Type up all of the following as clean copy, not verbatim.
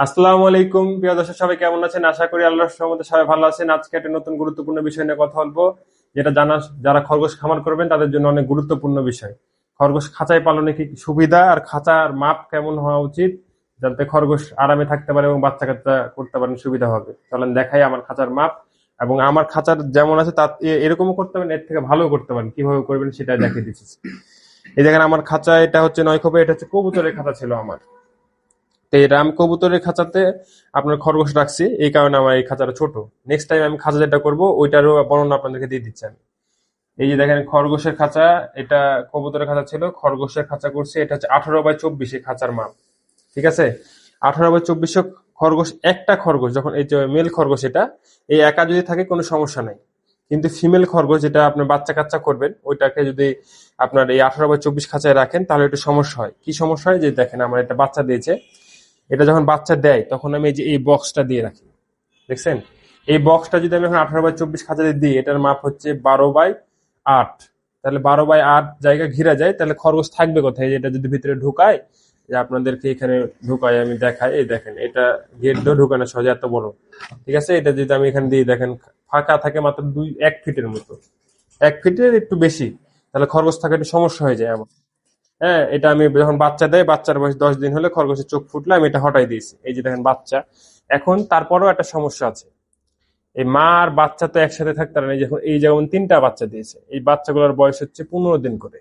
আসসালামু আলাইকুম প্রিয় দর্শক, সবাই কেমন আছেন? আশা করি আল্লাহর রহমতে সবাই ভালো আছেন। আজকে একটা নতুন গুরুত্বপূর্ণ বিষয় নিয়ে কথা বলবো, যেটা যারা খরগোশ খামার করবেন তাদের জন্য অনেক গুরুত্বপূর্ণ বিষয়। খরগোশ খাঁচায় পালনে কি কি সুবিধা আর খাঁচার মাপ কেমন হওয়া উচিত, যাতে খরগোশ আরামে থাকতে পারে এবং বাচ্চা কাচ্চা করতে পারেন সুবিধা হবে। চলেন দেখাই আমার খাঁচার মাপ, এবং আমার খাঁচার যেমন আছে তার এরকমও করতে পারেন, এর থেকে ভালো করতে পারেন। কিভাবে করবেন সেটা দেখিয়ে দিচ্ছি। এই দেখেন আমার খাঁচা, এটা হচ্ছে 9 খোপে, এটা হচ্ছে কবুতরের খাঁচা ছিল আমার। তো এই রাম কবুতরের খাঁচাতে আপনার খরগোশ রাখছি, এই কারণে আমার এই খাঁচাটা ছোট। নেক্সট টাইম আমি খাঁচা যেটা করবো ওইটারও বর্ণনা আপনাদেরকে দিয়ে দিচ্ছি আমি। এই যে দেখেন খরগোশের খাঁচা, এটা কবুতরের খাঁচা ছিল, খরগোশের খাঁচা করছি। এটা হচ্ছে 18x24 এই খাঁচার মাপ। ঠিক আছে, 18x24 খরগোশ। একটা খরগোশ যখন, এই যে মেল খরগোশ, এটা এই একা যদি থাকে কোনো সমস্যা নাই। কিন্তু ফিমেল খরগোশ যেটা আপনার বাচ্চা কাচ্চা করবেন, ওইটাকে যদি আপনার এই 18x24 খাঁচায় রাখেন তাহলে একটু সমস্যা হয়। কি সমস্যা হয়, যে দেখেন আমার একটা বাচ্চা দিয়েছে, এটা যখন বাচ্চা দেয় তখন আমি এই যে এই বক্সটা দিয়ে রাখি, দেখছেন? এই বক্সটা যদি আমি এখন 18x24 খাঁচাতে দিই, এটার মাপ হচ্ছে 12x8। তাহলে 12x8 জায়গা ঘিরা যায়, তাহলে খরগোশ থাকবে কোথায়? এটা যদি ভিতরে ঢুকায়, যে আপনাদেরকে এখানে ঢুকায় আমি দেখাই, এই দেখেন এটা গেট দিয়ে ঢুকানো সহজে, এত বড়। ঠিক আছে, এটা যদি আমি এখানে দিই, দেখেন ফাঁকা থাকে মাত্র 1 ফিটের মতো, 1 ফিটের একটু বেশি। তাহলে খরগোশ থাকা একটু সমস্যা হয়ে যায় আমার। হ্যাঁ, এটা আমি যখন বাচ্চা দেয়, বাচ্চার বয়স 10 দিন হলে খরগোশের চোখ ফুটলে আমি এটা হটাই দিয়েছি। এই যে দেখেন বাচ্চা। এখন তারপরেও একটা সমস্যা আছে, এই মা আর বাচ্চা তো একসাথে থাকতে পারে না। যখন এই যেমন 3টা বাচ্চা দিয়েছে, এই বাচ্চাগুলোর বয়স হচ্ছে 15 দিন করে।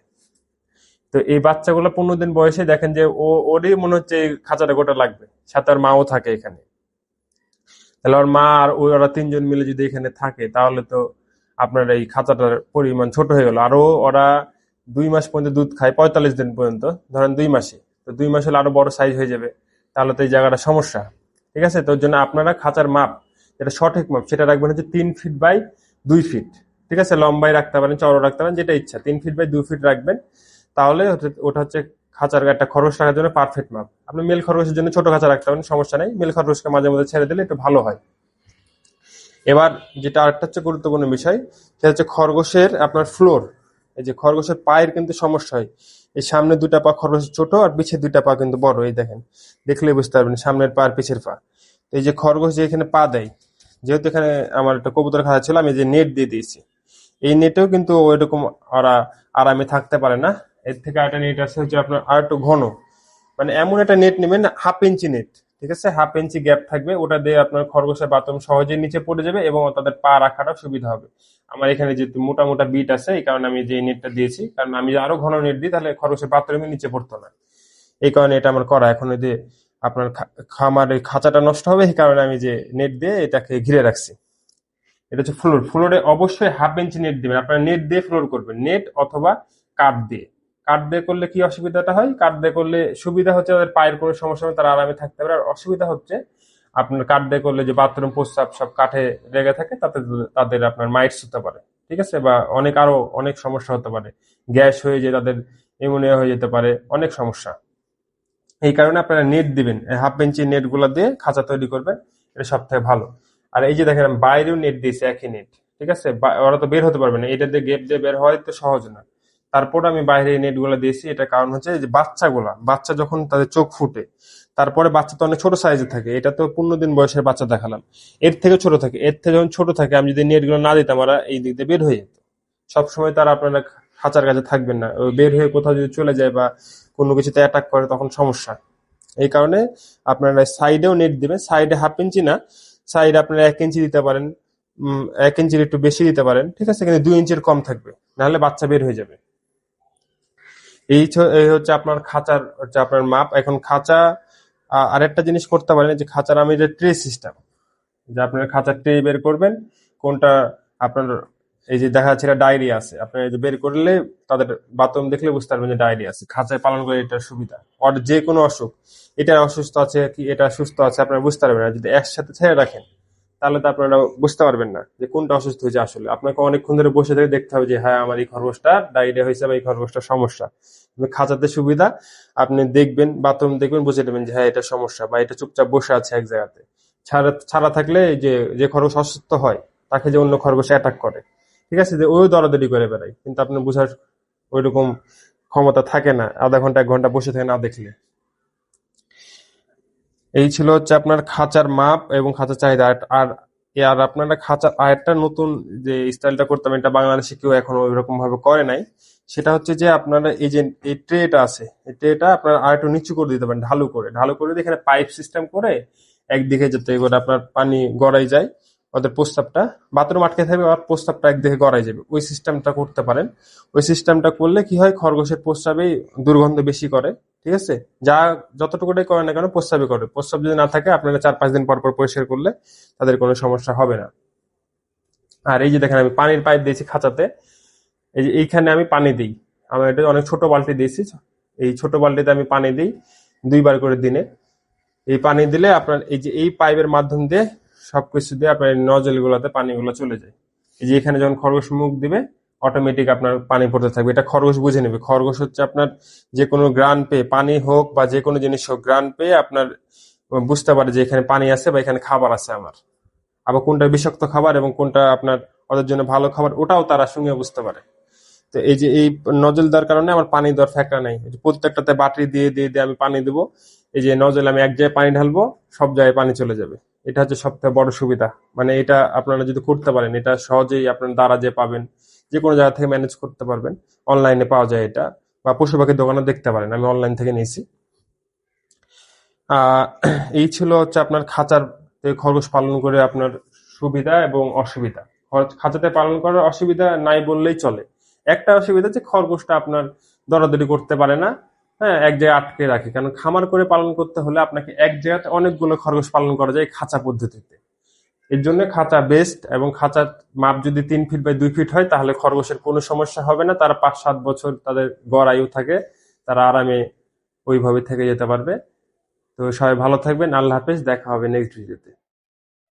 তো এই বাচ্চাগুলো 15 দিন বয়সে দেখেন যে ওরই মনে হচ্ছে এই খাঁচাটা গোটা লাগবে, সাথে আর মাও থাকে এখানে। তাহলে ওর মা আর ওরা 3জন মিলে যদি এখানে থাকে, তাহলে তো আপনার এই খাঁচাটার পরিমাণ ছোট হয়ে গেল। আরো ওরা 2 মাস পর্যন্ত দুধ খায়, 45 দিন পর্যন্ত, ধরেন 2 মাসে। তো 2 মাস হলে আরো বড় সাইজ হয়ে যাবে, তাহলে তো এই জায়গাটা সমস্যা। ঠিক আছে, তোর জন্য আপনারা খাঁচার মাপ, যেটা সঠিক মাপ, সেটা রাখবেন হচ্ছে 3 ফিট বাই 2 ফিট। ঠিক আছে, লম্বাই রাখতে পারেন, চওড়া রাখতে পারেন, যেটা ইচ্ছা। 3 ফিট বাই 2 ফিট রাখবেন, তাহলে ওটা হচ্ছে খাঁচার একটা খরগোশ রাখার জন্য পারফেক্ট মাপ। আপনি মেল খরগোশের জন্য ছোট খাঁচা রাখতে পারেন, সমস্যা নেই। মেল খরগোশকে মাঝে মধ্যে ছেড়ে দিলে একটু ভালো হয়। এবার যেটা আরেকটা হচ্ছে গুরুত্বপূর্ণ বিষয়, সেটা হচ্ছে খরগোশের আপনার ফ্লোর। এই যে খরগোশের পায়ের কিন্তু সমস্যা হয়, এই সামনে 2টা পা খরগোশের ছোট আর পিছের 2টা পা কিন্তু বড়। এই দেখেন, দেখলেই বুঝতে পারবেন সামনের পা আর পিছের পা। তো এই যে খরগোশ যে এখানে পা দেয়, যেহেতু এখানে আমার একটা কবুতর খাঁচা ছিল, আমি যে নেট দিয়ে দিয়েছি, এই নেটেও কিন্তু ওইরকম ওরা আরামে থাকতে পারে না। এর থেকে আরেকটা নেট আছে হচ্ছে আপনার আর একটু ঘন, মানে এমন একটা নেট নেবেন, 1/2 ইঞ্চি নেট। ঠিক আছে, 1/2 ইঞ্চি গ্যাপ থাকবে, ওটা দিয়ে আপনার খরগোশের বাথরুম সহজেই নিচে পড়ে যাবে এবং তাদের পা রাখাটা সুবিধা হবে। আমার এখানে যেহেতু মোটা মোটা বিট আছে, এই কারণে আমি যে নেটটা দিয়েছি, কারণ আমি আরো ঘন নেট দিই তাহলে খরগোশের বাথরুমে নিচে পড়তো না। এই কারণে এটা আমার করা। এখন যদি আপনার খামার এই খাঁচাটা নষ্ট হবে, এই কারণে আমি যে নেট দিয়ে এটাকে ঘিরে রাখছি। এটা হচ্ছে ফ্লোর। ফ্লোরে অবশ্যই 1/2 ইঞ্চি নেট দিবেন। আপনারা নেট দিয়ে ফ্লোর করবেন, নেট অথবা কাঠ দিয়ে। কাঠ দিয়ে করলে কি অসুবিধাটা হয়, কাঠ দিয়ে করলে সুবিধা হচ্ছে তাদের পায়ের কোনো সমস্যা হবে, তারা আরামে থাকতে পারে। আর অসুবিধা হচ্ছে আপনার কাঠ দিয়ে করলে যে বাথরুম প্রস্রাব সব কাঠে লেগে থাকে, তাতে তাদের আপনার মাইটস হতে পারে। ঠিক আছে, বা আরো অনেক সমস্যা হতে পারে, গ্যাস হয়ে যায়, তাদের নিউমোনিয়া হয়ে যেতে পারে, অনেক সমস্যা। এই কারণে আপনারা নেট দিবেন, 1/2 ইঞ্চি নেট গুলা দিয়ে খাঁচা তৈরি করবেন, এটা সব থেকে ভালো। আর এই যে দেখেন আমি বাইরেও নেট দিয়েছি, একই নেট। ঠিক আছে, ওরা তো বের হতে পারবে না, এটা দিয়ে গেট দিয়ে বের হওয়াই তো সহজ না। তারপর আমি বাইরে নেট গুলা দিয়েছি, এটা কারণ হচ্ছে যে বাচ্চা যখন তাদের চোখ ফুটে, তারপরে বাচ্চা তো অনেক ছোট সাইজে থাকে। এটা তো 15 দিন বয়সের বাচ্চা দেখালাম, এর থেকে ছোট থাকে। এর থেকে যখন ছোট থাকে, আমি যদি নেট গুলো না দিতাম, ওরা এই দিক দিয়ে বের হয়ে যেত। সবসময় তারা আপনারা খাঁচার কাছে থাকবেন না, বের হয়ে কোথাও যদি চলে যায় বা কোনো কিছুতে অ্যাটাক করে, তখন সমস্যা। এই কারণে আপনারা সাইডেও নেট দিবেন, সাইডে 1/2 ইঞ্চি না, সাইডে আপনারা 1 ইঞ্চি দিতে পারেন, 1 ইঞ্চির একটু বেশি দিতে পারেন। ঠিক আছে, কিন্তু 2 ইঞ্চির কম থাকবে, নাহলে বাচ্চা বের হয়ে যাবে। এই হচ্ছে আপনার খাঁচার হচ্ছে আপনার মাপ। এখন খাঁচা আরেকটা জিনিস করতে পারেন, যে খাঁচার আমি যে ট্রে সিস্টেম, যে আপনার খাঁচার ট্রে বের করবেন, কোনটা আপনার, এই যে দেখা যাচ্ছে ডায়রিয়া আছে, আপনি এই যে বের করলে তাদের বাথরুম দেখলে বুঝতে পারবেন যে ডায়রিয়া আছে। খাঁচায় পালন করে এটার সুবিধা, আর যে কোনো অসুখ, এটা অসুস্থ আছে কি এটা সুস্থ আছে আপনারা বুঝতে পারবেন না। যদি একসাথে ছেড়ে রাখেন, তাহলে তো আপনারা বুঝতে পারবেন না যে কোনটা অসুস্থ হয়েছে। আসলে আপনাকে অনেকক্ষণ ধরে বসে থেকে দেখতে হবে যে হ্যাঁ, আমার এই খরগোশটা ডায়রিয়া হয়েছে বা এই খরগোশটার সমস্যা। কিন্তু খাঁচাতে সুবিধা, আপনি দেখবেন, বাথরুম দেখবেন, বুঝে নেবেন যে হ্যাঁ, এটা সমস্যা, বা এটা চুপচাপ বসে আছে এক জায়গাতে। ছাড়া ছাড়া থাকলে এই যে যে খরগোশ অসুস্থ হয়, তাকে যে অন্য খরগোশ অ্যাটাক করে, ঠিক আছে, যে ওই দরাদরি করে বেড়ায়, কিন্তু আপনার বোঝার ওইরকম ক্ষমতা থাকে না, আধা ঘন্টা 1 ঘন্টা বসে থাকে না দেখলে। এই ছিল হচ্ছে আপনার খাঁচার মাপ এবং খাঁচার চাহিদা। আর আর আপনারা খাঁচার আরেকটা নতুন যে স্টাইলটা করতাম, এটা বাংলাদেশে কেউ এখনো ওইরকম ভাবে করে নাই। সেটা হচ্ছে যে আপনারা এই যে এই ট্রেটা আছে, এই ট্রেটা আপনার আর একটু নিচু করে দিতে পারেন, ঢালু করে দিয়ে এখানে পাইপ সিস্টেম করে একদিকে যাতে করে আপনার পানি গড়াই যায়, ওদের প্রস্তাবটা বাথরুম আটকে থাকবে আর প্রস্তাবটা একদিকে গড়াই যাবে, ওই সিস্টেমটা করতে পারেন। ওই সিস্টেমটা করলে কি হয়, খরগোশের প্রস্রাবেই দুর্গন্ধ বেশি করে। ঠিক আছে, যা যতটুকুটাই করে না কেন প্রস্রাবই করে। প্রস্রাব যদি না থাকে, আপনারা 4-5 দিন পর পর পরিষ্কার করলে তাদের কোনো সমস্যা হবে না। আর এই যে দেখেন আমি পানির পাইপ দিয়েছি খাঁচাতে, এই যে এইখানে আমি পানি দিই। আমি এটা অনেক ছোট বালতি দিয়েছি, এই ছোট বালতিতে আমি পানি দিই 2বার করে দিনে। এই পানি দিলে আপনার এই যে এই পাইপের মাধ্যম দিয়ে সবকিছু দিয়ে আপনার নজল গুলাতে পানিগুলো চলে যায়। এই যে এখানে যখন খরগোশ মুখ দিবে, অটোমেটিক আপনার পানি পড়তে থাকবে। এটা খরগোশ বুঝে নেবে। খরগোশ হচ্ছে আপনার যে কোনো গ্রান পেয়ে, পানি হোক বা যে কোনো জিনিস হোক, গ্রান পেয়ে আপনার বুঝতে পারে যে এখানে পানি আছে বা এখানে খাবার আছে আমার। আবার কোনটা বিষাক্ত খাবার এবং কোনটা আপনার ওদের জন্য ভালো খাবার, ওটাও তারা সঙ্গে বুঝতে পারে। তো এই যে এই নজল দেওয়ার কারণে আমার পানি দেওয়ার ফ্যাক্টর নাই। এই যে প্রত্যেকটাতে বাটি দিয়ে দিয়ে দিয়ে আমি পানি দেবো। এই যে নজল আমি এক জায়গায় পানি ঢালবো, সব জায়গায় পানি চলে যাবে। এটা হচ্ছে সবথেকে বড় সুবিধা। মানে এটা আপনারা যদি করতে পারেন, এটা সহজেই আপনার দ্বারা যে পাবেন, যে কোনো জায়গা থেকে ম্যানেজ করতে পারবেন। অনলাইনে পাওয়া যায় এটা, বা পশু পাখির দোকানে দেখতে পারেন, আমি অনলাইন থেকে নিয়েছি। আহ এই ছিল হচ্ছে আপনার খাঁচার খরগোশ পালন করে আপনার সুবিধা এবং অসুবিধা। খাঁচাতে পালন করার অসুবিধা নাই বললেই চলে। একটা অসুবিধা যে খরগোশটা আপনার দরাদরি করতে পারে না। হ্যাঁ, এক জায়গায় আটকে রাখে, কারণ খামার করে পালন করতে হলে আপনাকে এক জায়গাতে অনেকগুলো খরগোশ পালন করা যায় খাঁচা পদ্ধতিতে। এর জন্য খাঁচা বেস্ট, এবং খাঁচার মাপ যদি 3 ফিট বাই 2 ফিট হয়, তাহলে খরগোশের কোনো সমস্যা হবে না। তারা 5-7 বছর তাদের গড় আয়ু থাকে, তারা আরামে ওইভাবে থেকে যেতে পারবে। তো সবাই ভালো থাকবেন, আল্লাহ হাফেজ, দেখা হবে নেক্সট ভিডিওতে।